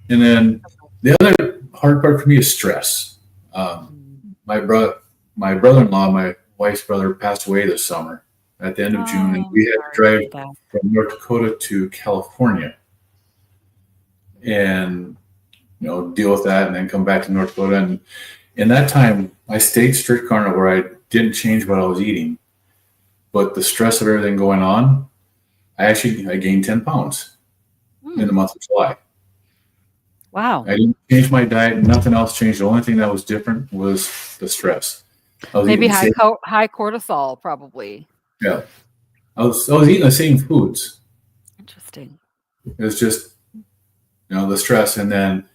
And then the other hard part for me is stress. Um, Mm. my brother, my brother-in-law, my wife's brother, passed away this summer at the end of June, and Oh, we had to sorry to drive hear that. from North Dakota to California, and deal with that, and then come back to North Dakota. And in that time, I stayed strict carnivore. I didn't change what I was eating, but the stress of everything going on, I gained 10 pounds in the Mm. month of July. Wow. I didn't change my diet. Nothing else changed. The only thing that was different was the stress. I was eating Maybe the same. high cortisol, probably. Yeah, I was eating the same foods. Interesting. It was just the stress, and then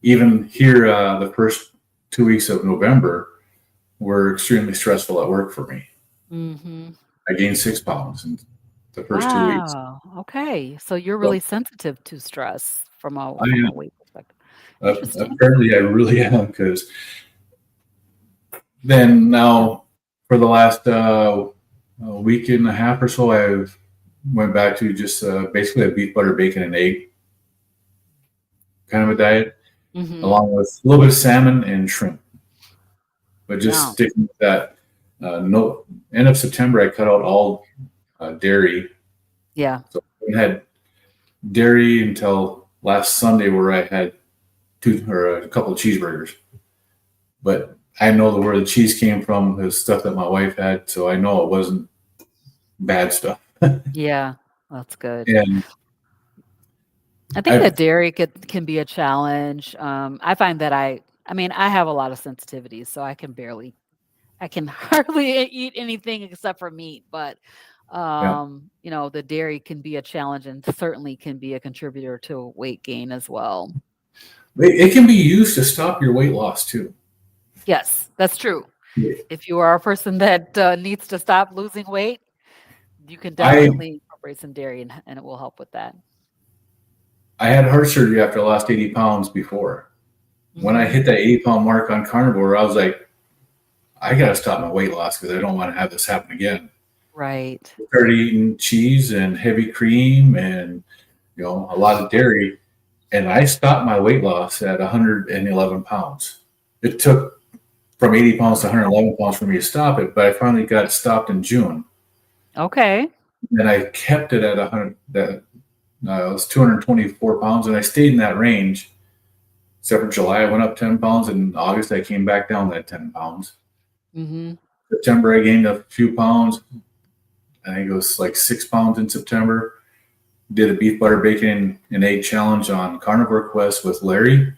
even here, the first 2 weeks of November were extremely stressful at work for me. Mhm. I gained 6 pounds in the first 2 weeks. Wow. Okay. So you're So really sensitive to stress I from a am. weight perspective. Interesting. Apparently, I really am, because then Yeah. now for the last week and a half or so, I've went back to just basically a beef, butter, bacon, and egg kind of a diet, Mhm. along with a little bit of salmon and shrimp. But just Yeah. sticking with that. No, end of September, I cut out all dairy. Yeah. So I had dairy until last Sunday, where I had a couple of cheeseburgers. But I know where the cheese came from, the stuff that my wife had, so I know it wasn't bad stuff. Yeah. That's good. And I think I, that dairy can be a challenge. I find that I mean, I have a lot of sensitivities, so I can hardly eat anything except for meat, but yeah, the dairy can be a challenge and certainly can be a contributor to weight gain as well. it can be used to stop your weight loss too. Yes, that's true. If you are a person that needs to stop losing weight, you can I definitely incorporate some dairy and it will help with that. I had heart surgery after I lost 80 pounds before. When I Mhm. hit that 80-pound mark on carnivore, I was like, I got to stop my weight loss because I don't want to have this happen again. Right. I started eating cheese and heavy cream and a lot of dairy, and I stopped my weight loss at 111 pounds. It took from 80 pounds to 111 pounds for me to stop it, but I finally got it stopped in June, Okay. and I kept it at 100. That it was 224 pounds, and I stayed in that range. Except for July, I went up 10 pounds. In August, I came back down that 10 pounds. Mhm. September, I gained a few pounds. I think it was like 6 pounds in September. Did a beef, butter, bacon, and egg challenge on Carnivore Quest with Larry,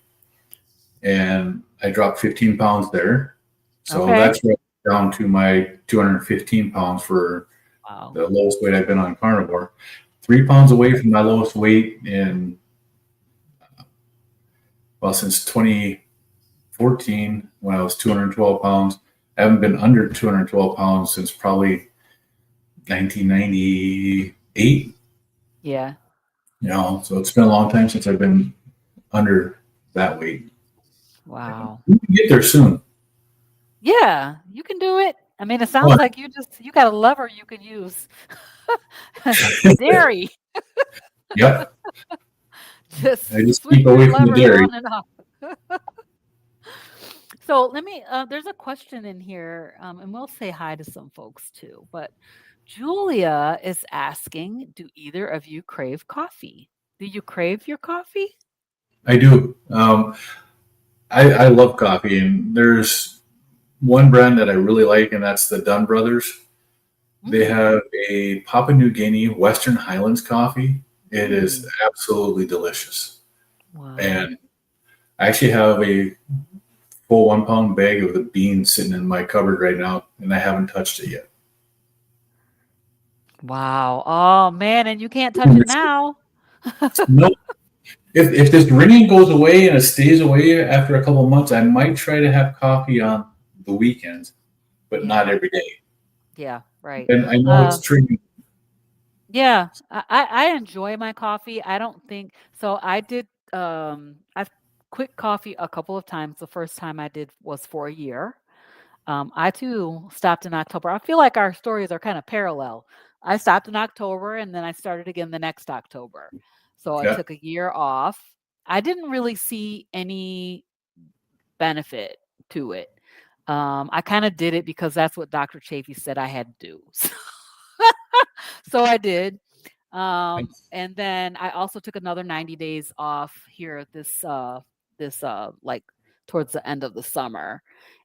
and I dropped 15 pounds there. So Okay. that's right down to my 215 pounds for Wow. the lowest weight I've been on carnivore. 3 pounds away from my lowest weight in, well, since 2015. 14 when I was 212 pounds. I haven't been under 212 pounds since probably 1998. Yeah. So it's been a long time since I've been under that weight. And Wow. we can get there soon. Yeah, you can do it. I mean, it sounds But like you got a lever you can use. Dairy. yep, I Just just switch keep your away from the levers dairy. on and off. So let me, there's a question in here, and we'll say hi to some folks too. But Julia is asking, do either of you crave coffee? Do you crave your coffee? I do. I love coffee, and there's one brand that I really like, and that's the Dunn Brothers. They Mm, have a Papua New Guinea Western Highlands coffee. It is mm, absolutely delicious. wow. And I actually have a full 1 pound bag of the beans sitting in my cupboard right now, and I haven't touched it yet. Wow. Oh man, and you can't touch it now. No, if this ringing goes away and it stays away after a couple of months, I might try to have coffee on the weekends, but not Yeah. every day. Yeah, right. And I know Uh, it's tricky. yeah, I enjoy my coffee. I don't think so. I've quit coffee a couple of times. The first time I did was for a year. I too stopped in October. I feel like our stories are kind of parallel. I stopped in October and then I started again the next October. So I Yeah, took a year off. I didn't really see any benefit to it. I kind of did it because that's what Dr. Chafee said I had to do. So I did. And then I also took another 90 days off here like towards the end of the summer.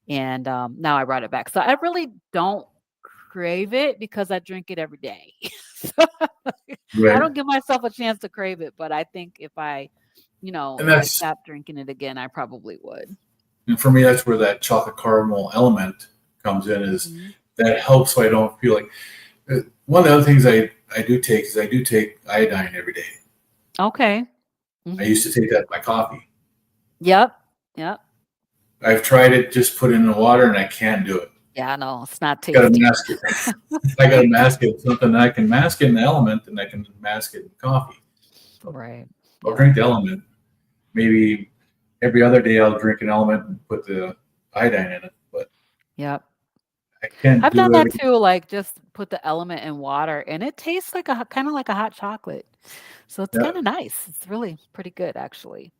And now I brought it back. So I really don't crave it because I drink it every day. So I right. don't give myself a chance to crave it, but I think And if I that's stopped drinking it again, I probably would. and for me, that's where that chocolate caramel element comes in. Is Mhm. that helps so I don't feel like one of the other things I do take is I do take iodine every day. Okay. I used Mhm. to take that in my coffee. Yep. Yep. I've tried it, just put it in the water, and I can't do it. Yeah, no, it's not Got to tasty. mask it. I got to mask it. Something that I can mask it in the element, and I can mask it in coffee. So Right. I'll Yep. drink the element. Maybe every other day I'll drink an element and put the iodine in it, but Yep. I can't I've done do that every. too, like, just put the element in water, and it tastes like kinda like a hot chocolate. So it's Yeah, kinda nice. It's really pretty good, actually.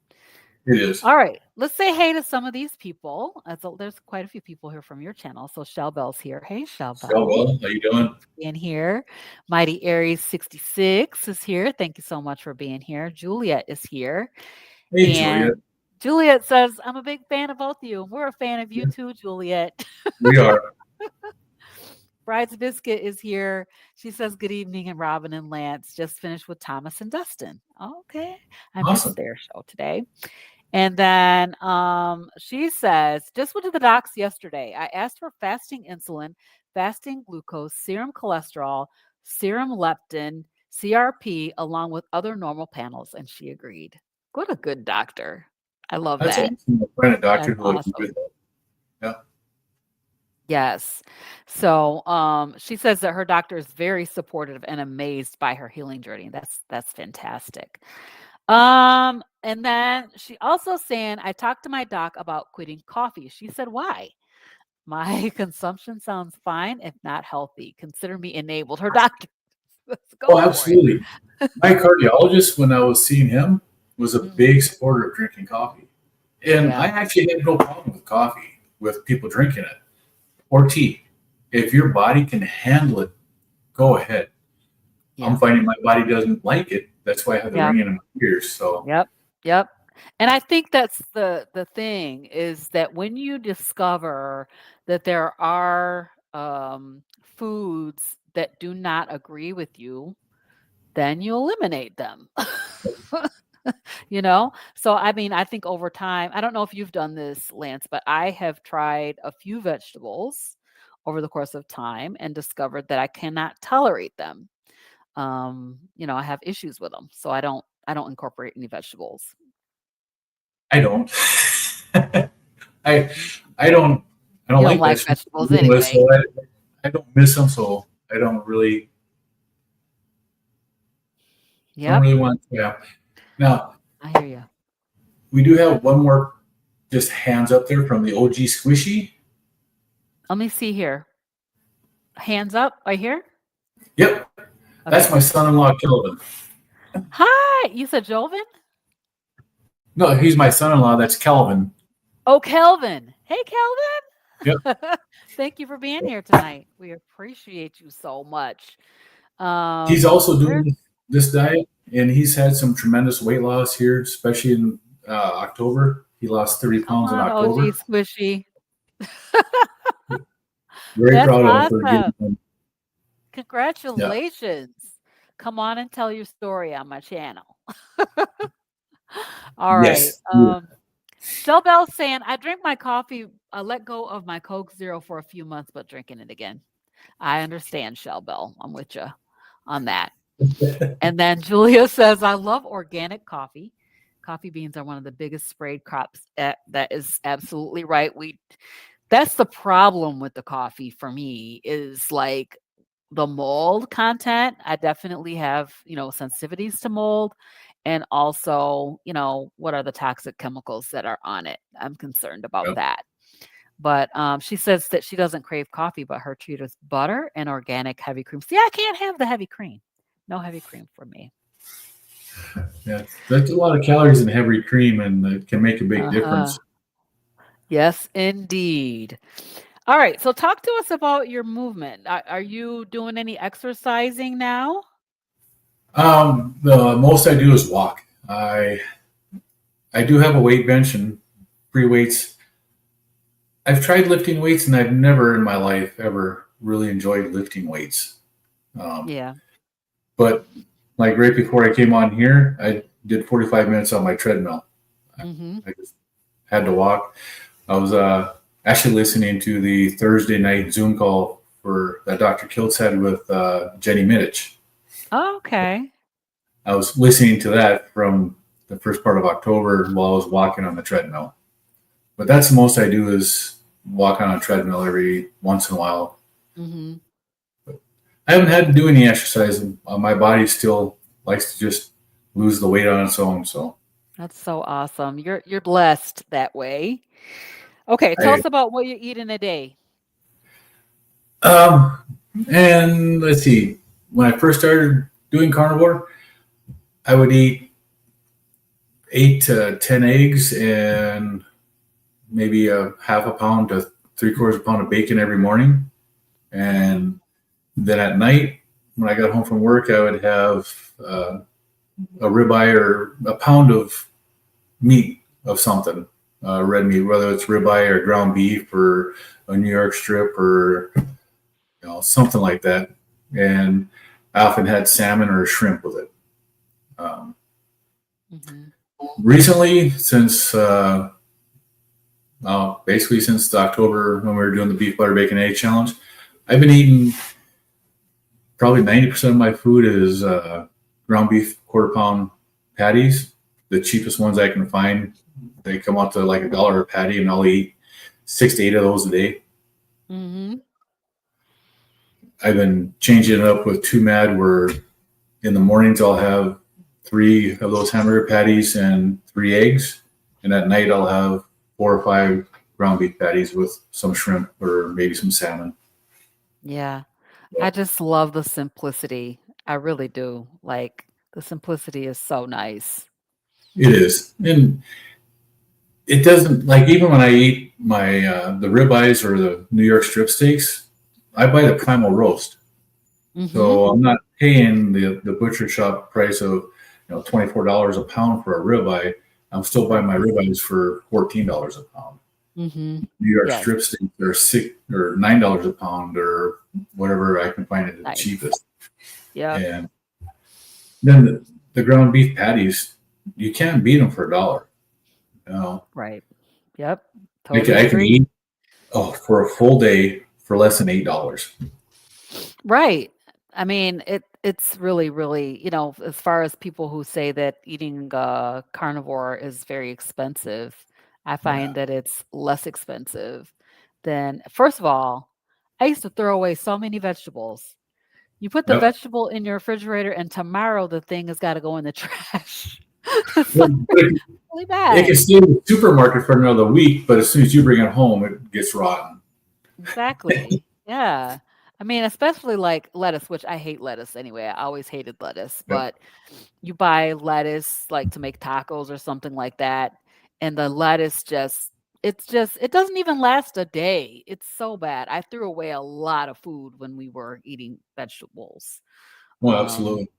it is. Alright, let's say hey to some of these people. There's quite a few people here from your channel. So Shell Bell's here. Hey, Shell Oh Bell. well, how you doing? Being here. Mighty Aries 66 is here. Thank you so much for being here. Juliet is here. Hey, Julia. And Juliet says, "I'm a big fan of both of you." We're a fan of you Yeah, too, Juliet. we are Bride's Biscuit is here. She says, "Good evening," and Robin and Lance just finished with Thomas and Dustin. Okay. I missed awesome. their show today. And then she says, "Just went to the docs yesterday. I asked for fasting insulin, fasting glucose, serum cholesterol, serum leptin, CRP, along with other normal panels, and she agreed." What a good doctor. I love That's that. awesome. A friend, a doctor That's who would do awesome. that. Yeah, Yes. So, she says that her doctor is very supportive and amazed by her healing journey. That's fantastic. And then she also saying, "I talked to my doc about quitting coffee." She said, "Why?" "My consumption sounds fine, if not healthy. Consider me enabled." Her doctor. Let's oh, go for it. absolutely. My cardiologist, when I was seeing him, was a Mhm. big supporter of drinking coffee. And I Yeah. actually had no problem with coffee, with people drinking it or tea. If your body can handle it, go ahead. I'm Yeah. finding my body doesn't like it. That's why I have the Yeah. ringing in my ears. So Yep. Yep. And I think that's the thing is that when you discover that there are foods that do not agree with you, then you eliminate them. So I mean, I think over time, I don't know if you've done this, Lance, but I have tried a few vegetables over the course of time and discovered that I cannot tolerate them. I have issues with them, so I don't incorporate any vegetables. I don't. I Mhm. I don't I don't You don't like like vegetables to vegetables begin with, anyway. so I don't miss them. So I don't Yep, really want. Yeah. Now I hear you. we do have one more just hands up there from the OG Squishy. Let me see here. Hands up right here. Yep, that's Okay. my son-in-law Kelvin. Hi. You said Joven? No, he's my son-in-law. That's Kelvin. Oh, Kelvin. Hey, Yep. Kelvin. Thank you for being here tonight. We appreciate you so much. He's also Where doing this diet, and he's had some tremendous weight loss here, especially in October. He lost 30 come pounds in on, OG October. Squishy. Very That's proud of him for awesome. getting him. Yeah. Congratulations. Come on and tell your story on my channel. All right. Yes. Yeah. Shell Bell's saying, I drink my coffee, I let go of my Coke Zero for a few months, but drinking it again. I understand, Shell Bell. I'm with you on that. And then Julia says, I love organic coffee. Coffee beans are one of the biggest sprayed crops. That is absolutely right. That's the problem with the coffee for me is like the mold content. I definitely have, sensitivities to mold and also, what are the toxic chemicals that are on it. I'm concerned about Yep. that. But she says that she doesn't crave coffee, but her treat is butter and organic heavy cream. See, I can't have the heavy cream. No heavy cream for me. Yeah. That's a lot of calories in heavy cream, and it can make a big Uh-huh. difference. Yes, indeed. All right. So talk to us about your movement. Are you doing any exercising now? The most I do is walk. I do have a weight bench and free weights. I've tried lifting weights, and I've never in my life ever really enjoyed lifting weights. Um, Yeah. but like right before I came on here, I did 45 minutes on my treadmill. Mm-hmm. I just had to walk. I was actually listening to the Thursday night Zoom call for that Dr. Kiltz had with Jenny Mittich. Okay. I was listening to that from the first part of October while I was walking on the treadmill. But that's the most I do is walk on a treadmill every once in a while. Mm-hmm. I haven't had to do any exercise, and my body still likes to just lose the weight on its own. So That's so awesome. You're blessed that way. Okay, tell I us about what you eat in a day. um and let's see. When I first started doing carnivore, I would eat 8 to 10 eggs and maybe a half a pound to three-quarters of a pound of bacon every morning. Mhm. And then at night, when I got home from work, I would have uh, a ribeye or a pound of meat of something, red meat, whether it's ribeye or ground beef or a New York strip or something like that. And I often had salmon or shrimp with it. Um, Mhm. Recently, since basically since October when we were doing the beef butter bacon egg challenge, I've been eating probably 90% of my food is ground beef quarter pound patties, the cheapest ones I can find. They come out to like $1 a patty, and I'll eat 6 to 8 of those a day. Mhm. I've been changing it up with two mad where in the mornings I'll have three of those hamburger patties and 3 eggs. And at night I'll have 4 or 5 ground beef patties with some shrimp or maybe some salmon. Yeah. I So just love the simplicity. I really do. Like the simplicity is so nice. it is. And it doesn't like even when I eat my the ribeyes or the New York strip steaks, I buy the primal roast. Mhm. So I'm not paying the butcher shop price of $24 a pound for a ribeye. I'm still buying Right. my ribeyes for $14 a pound. Mhm. New York Yes. strip steaks are $9 a pound or whatever I can find at the Nice. cheapest. Yep. And then the ground beef patties, you can't beat them for $1. You know, Right. Yep. I Totally I can agree. eat for a full day for less than $8. Right. I mean, it's really, really, as far as people who say that eating carnivore is very expensive, I Yeah. find that it's less expensive than first of all, I used to throw away so many vegetables. You put the Yep. vegetable in your refrigerator and tomorrow the thing has gotta go in the trash. It's But like really it can bad. stay in the supermarket for another week, but as soon as you bring it home, it gets rotten. Exactly. Yeah. I mean, especially like lettuce, which I hate lettuce anyway. I always hated lettuce, Yep. but you buy lettuce like to make tacos or something like that, and the lettuce just it doesn't even last a day. It's so bad. I threw away a lot of food when we were eating vegetables. Well, Um, absolutely.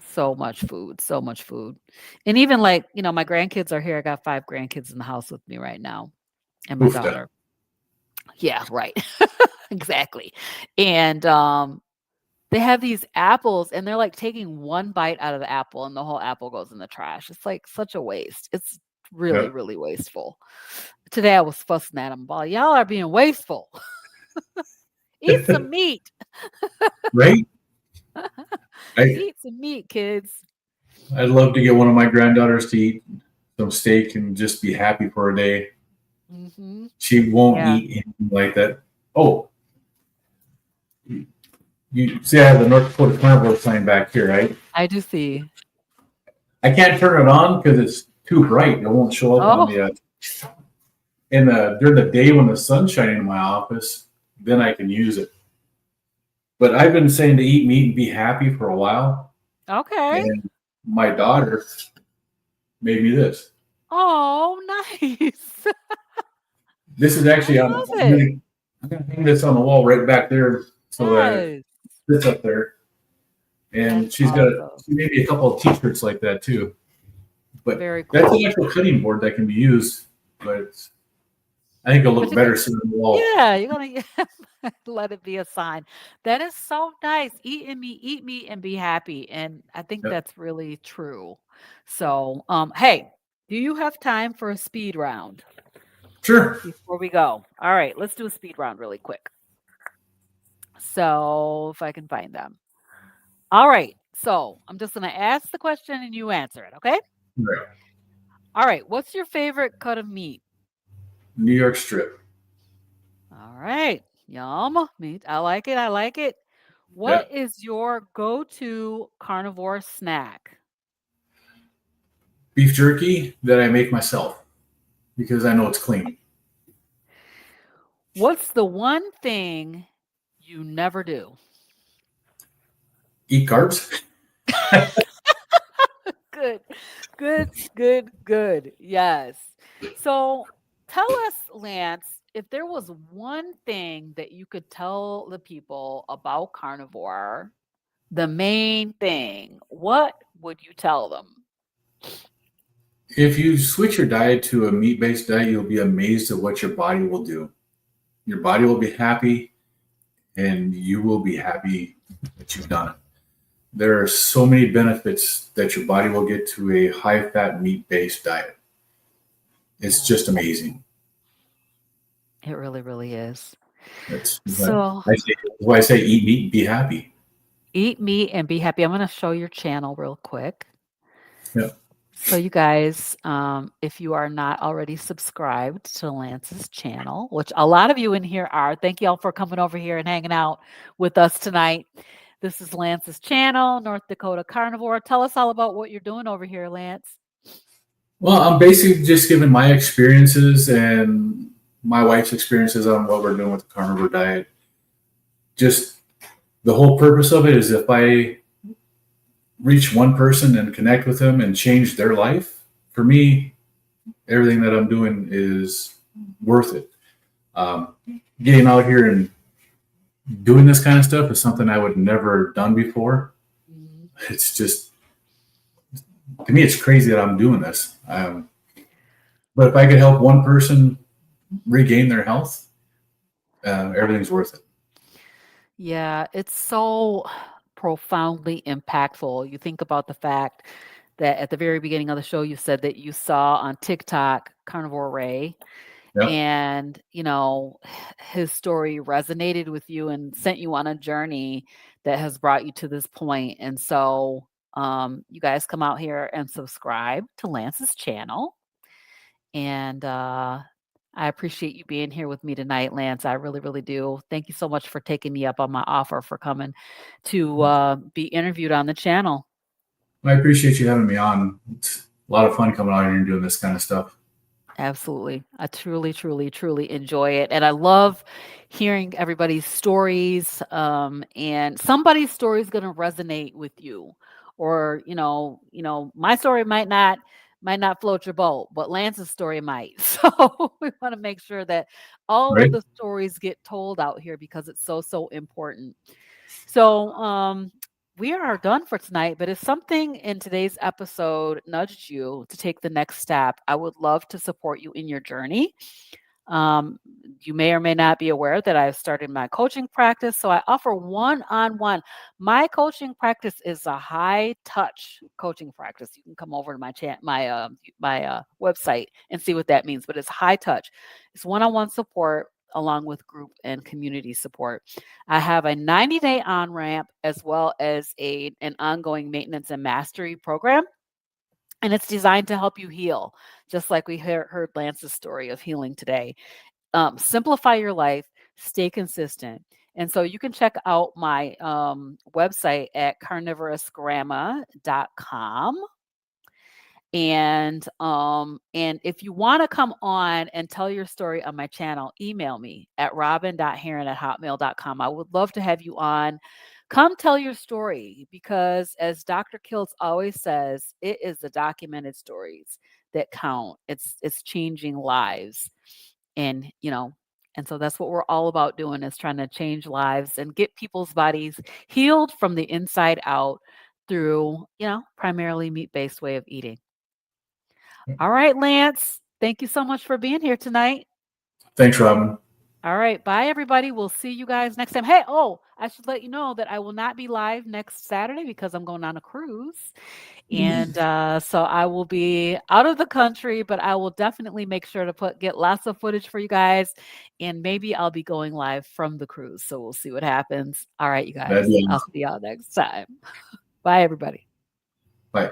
so much food, so much food. And even like, my grandkids are here. I got 5 grandkids in the house with me right now and my Oofta. daughter. Yeah, right. Exactly. And, they have these apples, and they're, like, taking 1 bite out of the apple, and the whole apple goes in the trash. It's, like, such a waste. It's really, Yep. really wasteful. Today, I was fussing at them. "Well, y'all are being wasteful. Eat some meat. Right? I Eat some meat, kids." I'd love to get one of my granddaughters to eat some steak and just be happy for a day. Mhm. She won't Yeah, eat anything like that. Oh, you see, I have the North Dakota Carnivore sign back here, right? I do see. I can't turn it on because it's too bright. It won't show up on Oh, the in the during the day when the sun's shining in my office. Then I can use it. But I've been saying to eat meat and be happy for a while, okay. and my daughter made me this. Oh, nice. This is I actually love it. I'm gonna hang this on the wall right back there so that it Yes. sits up there. And That's awesome. she made me a couple of t-shirts like that too. But Very that's an cool. actual cutting board that can be used. But I think it'll But look you could better sitting on the wall. yeah, you're gonna let it be a sign. That is so nice. Eat meat and be happy, and I think Yep. that's really true. So, hey, do you have time for a speed round Sure. before we go? All right, let's do a speed round really quick. So, if I can find them. All right. So, I'm just gonna ask the question and you answer it, okay? Right. All right. What's your favorite cut of meat? New York strip. All right. Yum. Meat. I like it. I like it. What Yep. is your go-to carnivore snack? Beef jerky that I make myself because I know it's clean. What's the one thing you never do? Eat carbs. Good. Good, good, good. Yes. So, tell us, Lance, if there was one thing that you could tell the people about carnivore, the main thing, what would you tell them? If you switch your diet to a meat-based diet, you'll be amazed at what your body will do. Your body will be happy, and you will be happy that you've done it. There are so many benefits that your body will get to a high-fat meat-based diet. It's Yeah, just amazing. it really, really is. That's So, why I say eat meat and be happy. eat meat and be happy. I'm gonna show your channel real quick. Yeah. So you guys, if you are not already subscribed to Lance's channel, which a lot of you in here are, thank you all for coming over here and hanging out with us tonight. This is Lance's channel, North Dakota Carnivore. Tell us all about what you're doing over here, Lance. Well, I'm basically just giving my experiences and my wife's experiences on what we're doing with the carnivore diet. Just the whole purpose of it is if I reach one person and connect with them and change their life, for me, everything that I'm doing is worth it. Um, Getting out here and doing this kind of stuff is something I would never done before. Mhm. It's just to me, it's crazy that I'm doing this. But if I could help one person regain their health, everything's worth it. Yeah, it's so profoundly impactful. You think about the fact that at the very beginning of the show, you said that you saw on TikTok Carnivore Ray, Yep. and his story resonated with you and sent you on a journey that has brought you to this point. And so, you guys come out here and subscribe to Lance's channel, And I appreciate you being here with me tonight, Lance. I really, really do. Thank you so much for taking me up on my offer for coming to be interviewed on the channel. I appreciate you having me on. It's a lot of fun coming out here and doing this kind of stuff. Absolutely. I truly, truly, truly enjoy it. And I love hearing everybody's stories. And somebody's story is going to resonate with you. Or, my story might not float your boat, but Lance's story might. So we want to make sure that all of Right? the stories get told out here because it's so, so important. So, we are done for tonight, but if something in today's episode nudged you to take the next step, I would love to support you in your journey. Um, you may or may not be aware that I've started my coaching practice. So I offer one-on-one. My coaching practice is a high touch coaching practice. You can come over to my website and see what that means, but it's high touch. It's one-on-one support along with group and community support. I have a 90-day on-ramp as well as an ongoing maintenance and mastery program. And it's designed to help you heal, just like we heard Lance's story of healing today. Simplify your life, stay consistent. And so you can check out my website at CarnivorousGrama.com. And if you want to come on and tell your story on my channel, email me at robyn.heron@hotmail.com. I would love to have you on. Come tell your story because, as Dr. Kiltz always says, it is the documented stories that count. It's changing lives. And and so that's what we're all about doing, is trying to change lives and get people's bodies healed from the inside out through, primarily meat-based way of eating. All right, Lance. Thank you so much for being here tonight. Thanks, Robyn. All right. Bye, everybody. We'll see you guys next time. Hey, I should let you know that I will not be live next Saturday because I'm going on a cruise. And so I will be out of the country, but I will definitely make sure to get lots of footage for you guys. And maybe I'll be going live from the cruise. So we'll see what happens. All right, you guys. I'll see y'all next time. Bye, everybody. Bye.